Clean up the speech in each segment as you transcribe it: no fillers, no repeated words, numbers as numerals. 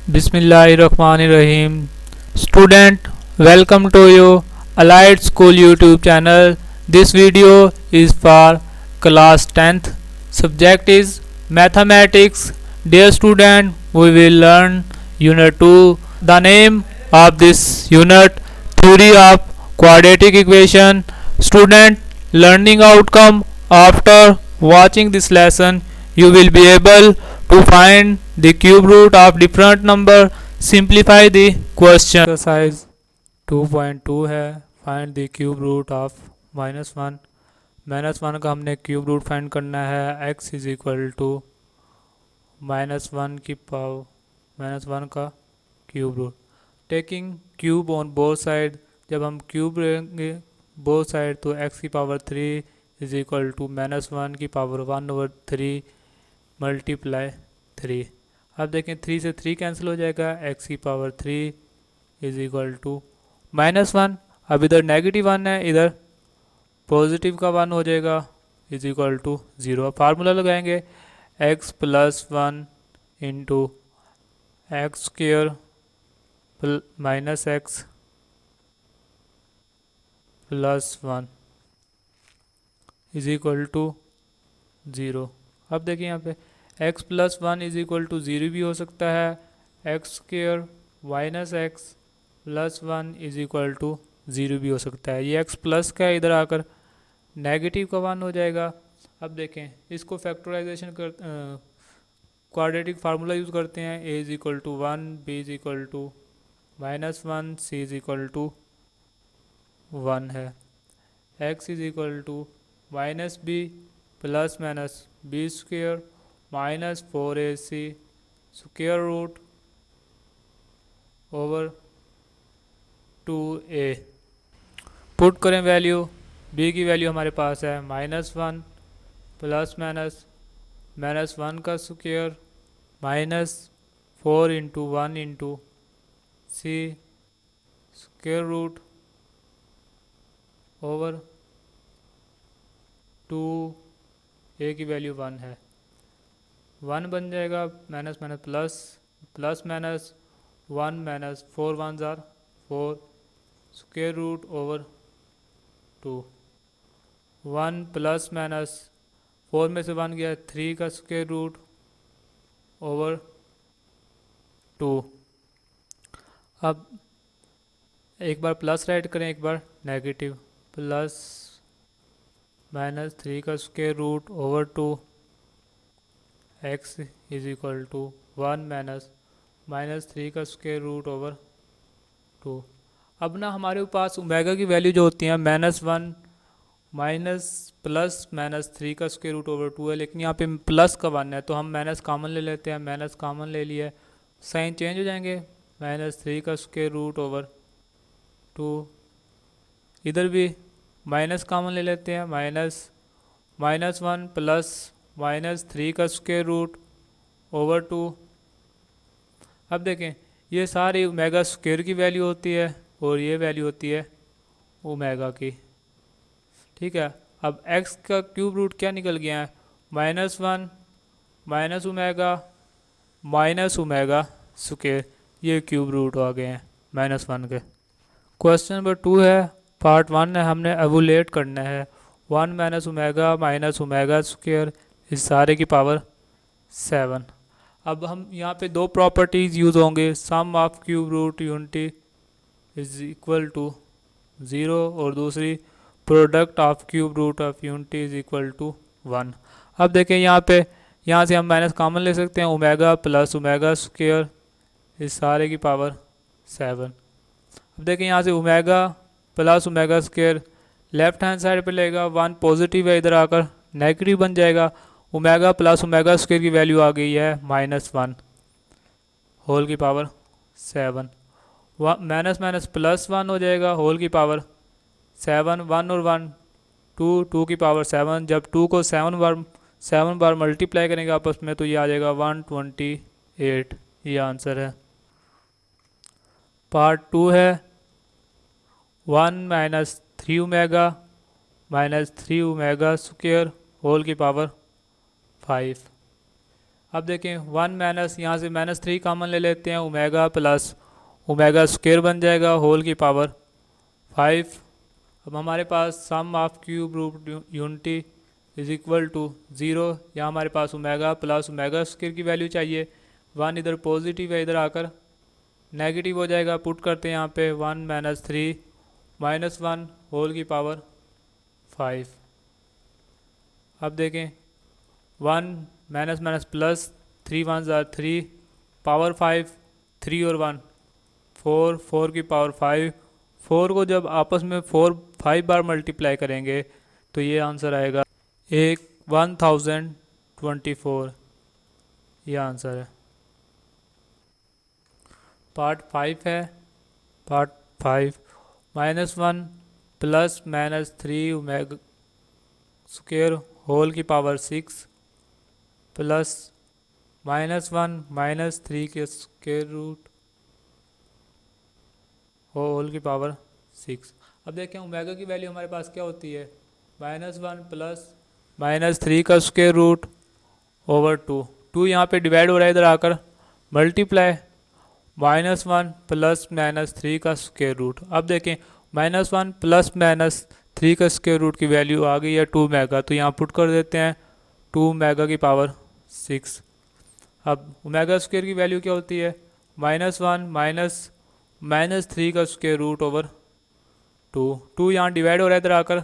Bismillahirrahmanirrahim. Student, welcome to you Allied School YouTube channel. This video is for class 10th. Subject is mathematics. Dear student, we will learn unit 2. The name of this unit, theory of quadratic equation. Student, learning outcome after watching this lesson, you will be able to find the cube root of different number. Simplify the question. Exercise 2.2 है, find the cube root of -1. -1 का हमने cube root find करना है. x is equal to -1 की power -1 का cube root. Taking cube on both side, जब हम cube लेंगे बोथ साइड तो x की पावर 3 इज इक्वल टू -1 की पावर 1/3 मल्टीप्लाई 3. अब देखें 3 से 3 कैंसिल हो जाएगा. x की पावर 3 इज इक्वल टू -1. अब इधर -1 है, इधर पॉजिटिव का 1 हो जाएगा इज इक्वल टू 0. फार्मूला लगाएंगे x + 1 into x square -x + 1 is equal to 0. अब देखिए यहाँ पे x + 1 इज इक्वल टू 0 भी हो सकता है. X square -x + 1 is equal to 0 भी हो सकता है. ये x प्लस का इधर आकर नेगेटिव का 1 हो जाएगा. अब देखें इसको फैक्टराइजेशन कर क्वाड्रेटिक फार्मूला यूज़ करते हैं. a is equal to 1, b is equal to -1, c is equal to 1 है. x is equal to -b ± b square -4ac square root over 2a. Put करें वैल्यू. b की value हमारे पास है -1 ± -1 का square -4 into 1 into c square root over 2. a की value 1 है. 1 बन जाएगा minus minus plus plus minus 1 minus 4 1 जार 4 square root over 2. 1 plus minus 4 में से 1 गया 3 का स्क्वायर रूट ओवर 2. अब एक बार प्लस राइट करें, एक बार नेगेटिव. प्लस -3 का square root over 2 x is equal to 1 -3 का स्क्वायर रूट ओवर 2. अब ना हमारे पास ओमेगा की वैल्यू जो होती है -1 +-3 का स्क्वायर रूट ओवर 2 है, लेकिन यहाँ पे प्लस का 1 है तो हम माइनस कॉमन ले लेते हैं. माइनस कॉमन ले लिए, साइन चेंज हो जाएंगे. -3 का स्क्वायर रूट ओवर 2. इधर भी माइनस कॉमन ले लेते हैं. -1 प्लस -3 का स्क्वायर रूट ओवर 2. अब देखें ये सारी ओमेगा स्क्वायर की वैल्यू होती है और ये वैल्यू होती है ओमेगा की. ठीक है. अब x का क्यूब रूट क्या निकल गया है? -1 माइनस ओमेगा स्क्वायर. ये क्यूब रूट आ गए हैं -1 के. क्वेश्चन नंबर 2 है, पार्ट 1 है, हमने एवुलेट करना है. 1 - ओमेगा स्क्वायर इस सारे की पावर 7. अब हम यहाँ पे दो प्रॉपर्टीज़ यूज़ होंगे. Sum of cube root unity is equal to 0 और दूसरी product of cube root of unity is equal to 1. अब देखें यहाँ से हम माइनस कॉमन ले सकते हैं. ओमेगा प्लस ओमेगा स्क्वायर इस सारे की पावर 7. अब देखें यहाँ से omega plus omega square left hand side पे लेगा. 1 पॉजिटिव है, इधर आकर नेगेटिव बन जाएगा. ओमेगा प्लस ओमेगा स्क्वायर की वैल्यू आ गई है -1 होल की पावर 7. माइनस माइनस प्लस 1 हो जाएगा होल की पावर 7. 1 और 1 2 की पावर 7. जब 2 को 7 बार मल्टीप्लाई करेंगे आपस में तो ये आ जाएगा 128. ये आंसर है. पार्ट 2 है, 1 - 3 ओमेगा -3 ओमेगा स्क्वायर होल की पावर 5. अब देखें 1 माइनस, यहाँ से -3 कॉमन ले लेते हैं, ओमेगा प्लस ओमेगा स्क्वायर बन जाएगा होल की पावर 5। अब हमारे पास sum of cube root unity is equal to 0। यहाँ हमारे पास ओमेगा प्लस ओमेगा स्क्वायर की वैल्यू चाहिए। 1 इधर पॉजिटिव है, इधर आकर नेगेटिव हो जाएगा। पुट करते हैं यहाँ पे 1 माइनस 3 माइनस 1 होल की पावर 5। अब देखें 1 माइनस माइनस प्लस, 3 1 ज़ार 3 पावर 5, 3 और 1 4, 4 की पावर 5। 4 को जब आपस में 5 बार मल्टीप्लाई करेंगे तो ये आंसर आएगा 1024। ये आंसर है। पार्ट 5 है। Part 5 -1 plus -3 omega square whole की पावर 6 प्लस -1 -3 के स्क्वायर रूट होल की पावर 6। अब देखें ओमेगा की वैल्यू हमारे पास क्या होती है, -1 प्लस -3 का स्क्वायर रूट ओवर 2। 2 यहाँ पे डिवाइड हो रहा है, इधर आकर मल्टीप्लाई -1 प्लस -3 का स्क्वायर रूट। अब देखें -1 प्लस -3 का स्क्वायर रूट की वैल्यू आ गई है 2 मेगा, तो यहाँ पुट कर देते हैं 2 मेगा की पावर 6। अब ओमेगा स्क्वायर की वैल्यू क्या होती है, -1 माइनस -3 का स्क्वायर रूट ओवर 2। 2 यहाँ डिवाइड हो रहा है, इधर आकर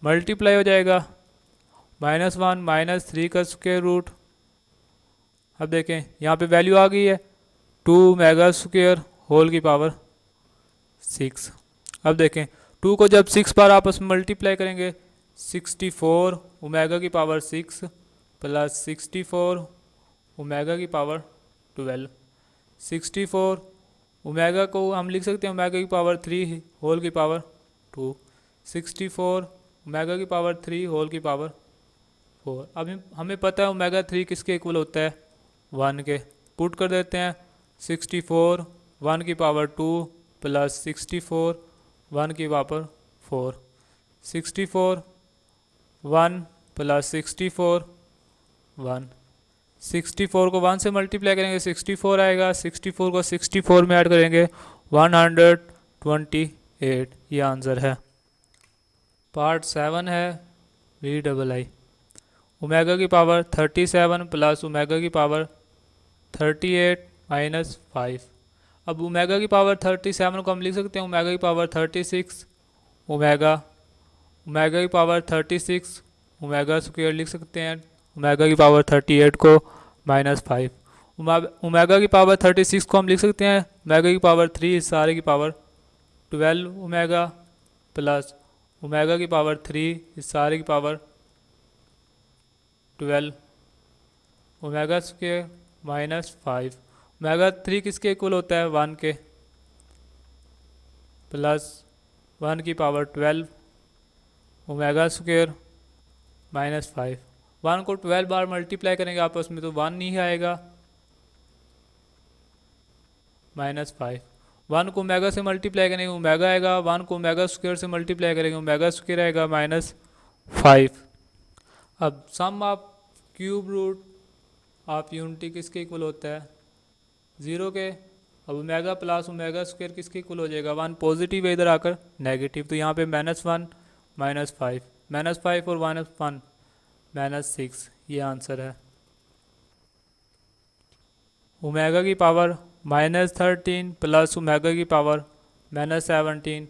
मल्टीप्लाई हो जाएगा -1 -3 का स्क्वायर रूट। अब देखें यहाँ पे वैल्यू आ गई है 2 मेगा स्क्वायर होल की पावर 6। अब देखें 2 को जब 6 बार आपस में मल्टीप्लाई करेंगे 64 ओमेगा की पावर 6 प्लस 64 ओमेगा की पावर 12। 64 ओमेगा को हम लिख सकते हैं ओमेगा की पावर 3 होल की पावर 2। 64 ओमेगा की पावर 3 होल की पावर 4। अब हमें पता है ओमेगा 3 किसके इक्वल होता है, 1 के। पुट कर देते हैं 64 1 की पावर 2 प्लस 64 1 की पावर 4। 64 1 प्लस 64 1। 64 को 1 से मल्टीप्लाई करेंगे 64 आएगा। 64 को 64 में ऐड करेंगे 128। ये आंसर है। पार्ट 7 है VII। ओमेगा की पावर 37 प्लस ओमेगा की पावर 38 माइनस 5। अब ओमेगा की पावर 37 को हम लिख सकते हैं ओमेगा की पावर 36 ओमेगा। ओमेगा की पावर 36 ओमेगा स्क्वायर लिख सकते हैं। ओमेगा की पावर 38 को -5। ओमेगा की पावर 36 को हम लिख सकते हैं ओमेगा की पावर 3 सारे की पावर 12 ओमेगा प्लस ओमेगा की पावर 3 इस सारे की पावर 12 ओमेगा स्क्वायर -5। ओमेगा 3 किसके इक्वल होता है, 1 के, प्लस 1 की पावर 12 ओमेगा स्क्वायर -5। 1 को 12 बार मल्टीप्लाई करेंगे आपस में तो 1 नहीं आएगा, -5। 1 को ओमेगा से मल्टीप्लाई करेंगे ओमेगा आएगा, 1 को ओमेगा स्क्वायर से मल्टीप्लाई करेंगे ओमेगा स्क्वायर आएगा -5। अब sum of cube root of unity किसके इक्वल होता है, 0 के। अब ओमेगा प्लस ओमेगा स्क्वायर किसके इक्वल हो जाएगा, 1 पॉजिटिव है इधर आकर नेगेटिव, तो यहाँ पे -1 -5 -5 और -1 -6। ये आंसर है। ओमेगा की पावर -13 प्लस ओमेगा की पावर -17।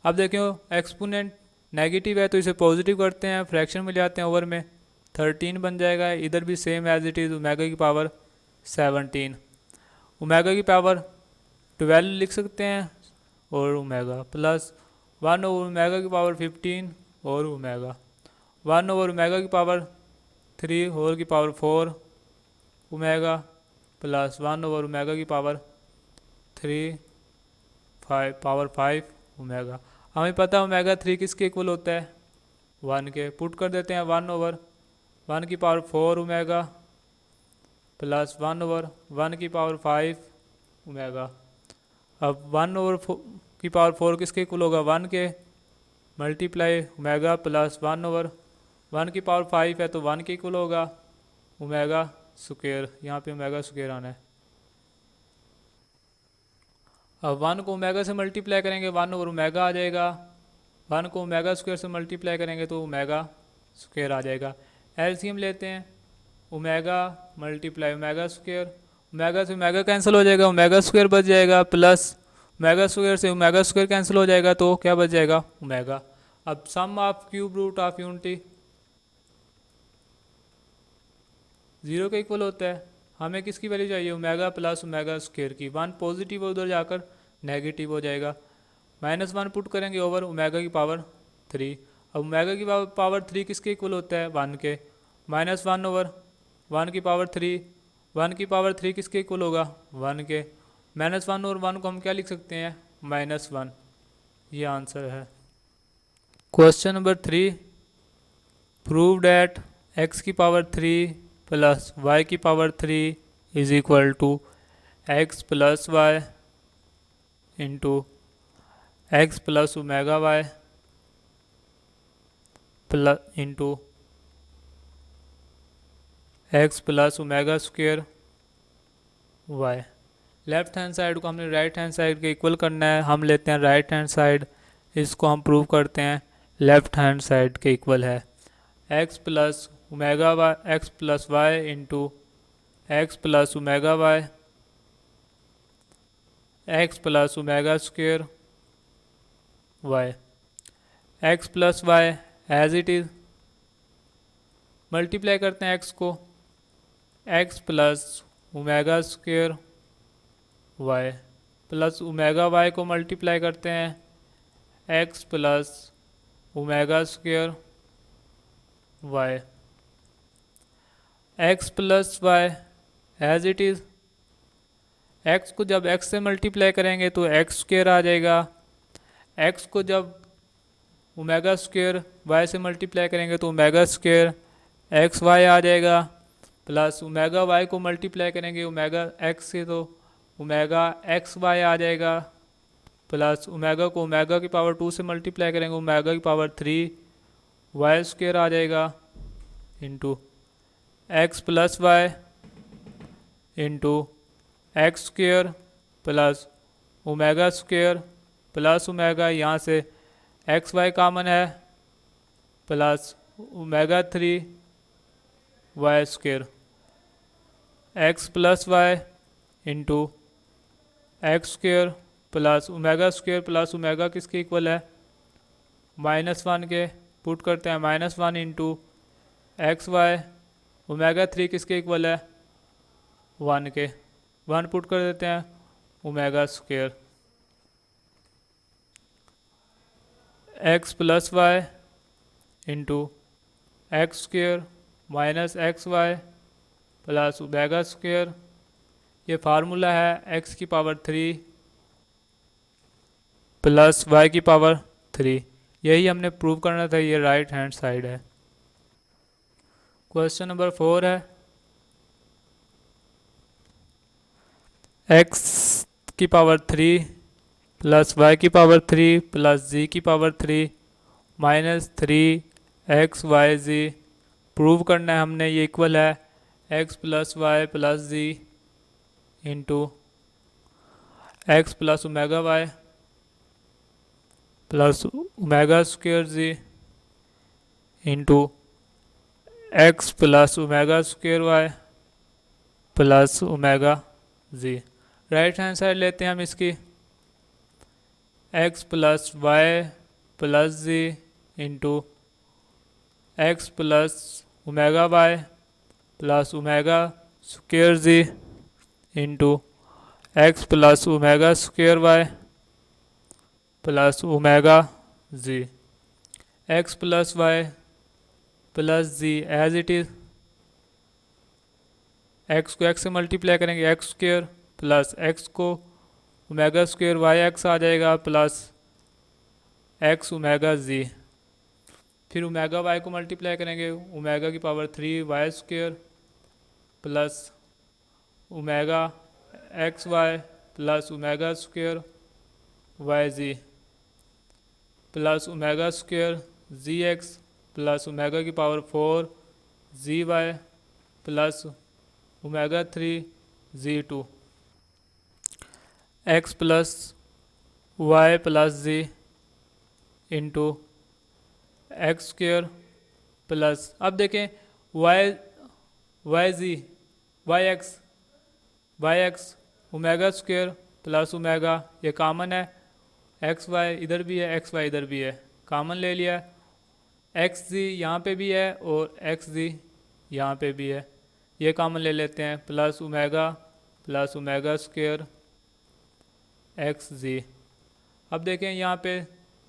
अब देखियो एक्सपोनेंट नेगेटिव है तो इसे पॉजिटिव करते हैं, फ्रैक्शन में ले आते हैं ओवर में, 13 बन जाएगा। इधर भी same as it is omega की पावर 17। ओमेगा की पावर 12 लिख सकते हैं और ओमेगा प्लस 1 ओवर ओमेगा की पावर 15 और ओमेगा 1 ओवर ओमेगा की पावर 3 होल की power 4 omega plus 1 over omega की पावर 3 पावर 5 ओमेगा। हमें पता है ओमेगा 3 किसके इक्वल होता है, 1 के। पुट कर देते हैं 1 ओवर 1 की पावर 4 ओमेगा प्लस 1 ओवर 1 की पावर 5 ओमेगा। अब 1 ओवर की पावर 4 किसके इक्वल होगा, 1 के, मल्टीप्लाई ओमेगा प्लस 1 ओवर 1 की पावर 5 है तो 1 के इक्वल होगा ओमेगा स्क्वायर, यहाँ पे ओमेगा स्क्वायर आना है। अब 1 को ओमेगा से मल्टीप्लाई करेंगे 1 ओवर ओमेगा आ जाएगा, 1 को ओमेगा स्क्वायर से मल्टीप्लाई करेंगे तो ओमेगा स्क्वायर आ जाएगा। एलसीएम लेते हैं, omega multiply omega square, omega से ओमेगा कैंसिल हो जाएगा, ओमेगा स्क्वायर बच जाएगा, प्लस ओमेगा स्क्वायर से ओमेगा स्क्वायर कैंसिल हो जाएगा तो क्या बच जाएगा, ओमेगा। अब sum of cube root of unity 0 के इक्वल होता है। हमें किसकी वैल्यू चाहिए, ओमेगा प्लस ओमेगा स्क्वायर की। 1 पॉजिटिव उधर जाकर नेगेटिव हो जाएगा, -1 पुट करेंगे ओवर ओमेगा की पावर 3। अब ओमेगा की पावर 3 किसके इक्वल होता है, 1 के। -1 ओवर 1 की पावर 3, 1 की पावर 3 किसके इक्वल होगा, 1 के। -1 और 1 को हम क्या लिख सकते हैं, -1। ये आंसर है। Question number 3, prove that x की पावर 3 प्लस y की power 3 is equal to x plus y into x plus omega y plus into x plus omega square y. Left hand side को हमने राइट हैंड साइड के equal करना है। हम लेते हैं राइट हैंड साइड, इसको हम प्रूव करते हैं लेफ्ट हैंड साइड के इक्वल है। X plus omega y, x plus y into x plus omega y x plus omega square y. X plus y as it is, multiply करते हैं x को, x plus omega square y plus omega y को multiply करते हैं x plus omega square y. X plus y as it is, x को जब x से multiply करेंगे तो एक्स स्क्वायर आ जाएगा, एक्स को जब ओमेगा स्क्वायर वाई से मल्टीप्लाई करेंगे तो ओमेगा स्क्वायर एक्स वाई आ जाएगा, प्लस ओमेगा वाई को मल्टीप्लाई करेंगे ओमेगा एक्स से तो ओमेगा एक्स वाई आ जाएगा, प्लस ओमेगा को ओमेगा की पावर 2 से मल्टीप्लाई करेंगे ओमेगा की पावर 3 वाई स्क्वायर आ जाएगा, into x plus y into x square plus omega square plus omega, यहाँ से एक्स वाई कामन है, plus omega 3 y square, x plus y into x square plus omega square plus omega किसके equal है, -1 के। Put करते हैं -1 into x Y, omega 3 किसके equal है, 1 के। 1 पुट कर देते हैं omega square, x plus y into x square minus x y plus omega square. ये फार्मूला है एक्स की पावर 3 प्लस वाई की पावर 3। यही हमने प्रूव करना था, ये राइट हैंड साइड है। क्वेश्चन नंबर 4 है, एक्स की पावर 3 प्लस वाई की पावर 3 प्लस जी की power 3 -3 x y z. Prove करना है हमने, ये इक्वल है x plus y plus z into x plus omega y plus omega square z into x plus omega square y plus omega z. Right hand side लेते हैं हम इसकी, x plus y plus z into x plus omega y plus omega square z into x plus omega square y plus omega z. X plus y plus z as it is, x को x से multiply करेंगे x square plus x को omega square y x आ जाएगा plus x omega z. फिर omega y को multiply करेंगे omega की power 3 y square plus omega x y plus omega square y z plus omega square z x plus omega की power 4 z y plus omega 3 Z2 x plus y plus z into x square plus, अब देखें y y z y x omega square plus omega, ये कामन है, x Y इधर भी है, x Y इधर भी है, कामन ले लिया। एक्स जी यहाँ पे भी है और एक्स जी यहाँ पे भी है, ये कामन ले लेते हैं, प्लस ओमेगा स्क्र एक्स जी। अब देखें यहाँ पे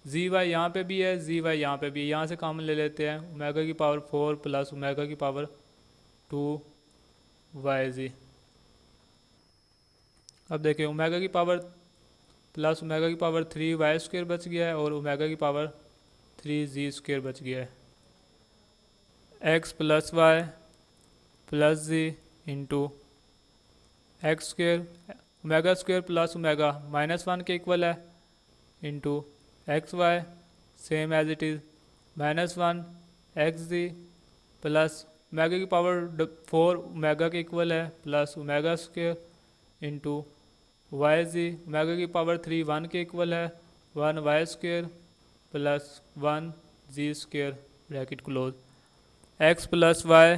जी वाई यहाँ पे भी है, जी वाई यहाँ पे भी है, यहाँ से कामन ले लेते हैं, ओमेगा की पावर 4 प्लस ओमेगा की पावर 2 वाई जी। अब देखें ओमेगा की पावर प्लस ओमेगा की पावर 3 वाई स्क्र बच गया है और ओमेगा की पावर 3 जी स्क्र बच गया है। X plus y plus z into x square omega square plus omega -1 के इक्वल है into x y same as it is -1 x z plus omega की पावर 4 ओमेगा के इक्वल है plus omega square into y z omega की power 3 1 के equal है 1 y square plus 1 z square bracket close. X plus y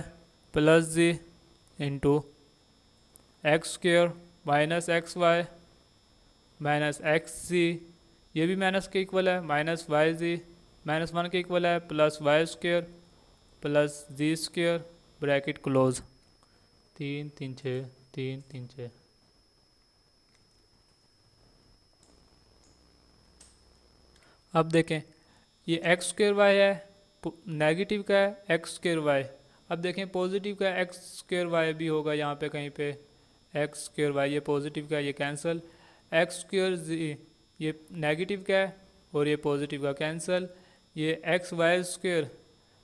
plus z into x square minus x y minus x z, ये भी minus के equal है, minus Y जी -1 के equal है plus Y square plus जी square bracket close. 3 3 6 3 3 6। अब देखें ये x square Y है, नेगेटिव का है एक्स स्क्र वाई, अब देखें पॉजिटिव का एक्स स्क्र वाई भी होगा यहाँ पे कहीं पे, एक्स स्क्र वाई ये पॉजिटिव का है, ये कैंसिल, एक्स स्क्र जी ये नेगेटिव का है और ये पॉजिटिव का कैंसिल, ये एक्स वाई स्क्र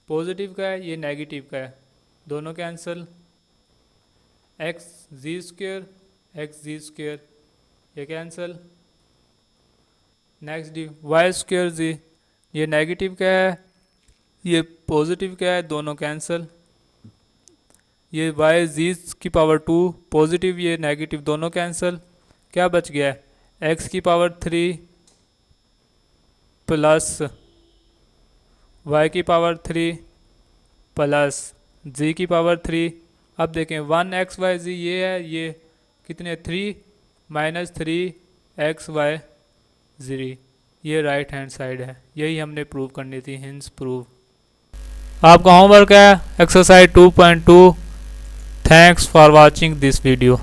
पॉजिटिव का है, ये नेगेटिव का है, दोनों कैंसिल, एक्स जी स्क्र ये cancel. Next the y square z ये नेगेटिव का है, ये पॉजिटिव का है, दोनों कैंसिल, ये वाई जी की पावर 2 पॉजिटिव ये नेगेटिव दोनों कैंसिल, क्या बच गया है एक्स की पावर 3 प्लस वाई की पावर 3 प्लस जी की पावर 3। अब देखें 1 एक्स वाई जी ये है, ये कितने 3 -3 एक्स वाई जी, ये राइट हैंड साइड है, यही हमने प्रूव करनी थी, हिंस प्रूव। आपका होमवर्क है exercise 2.2। Thanks for watching this video.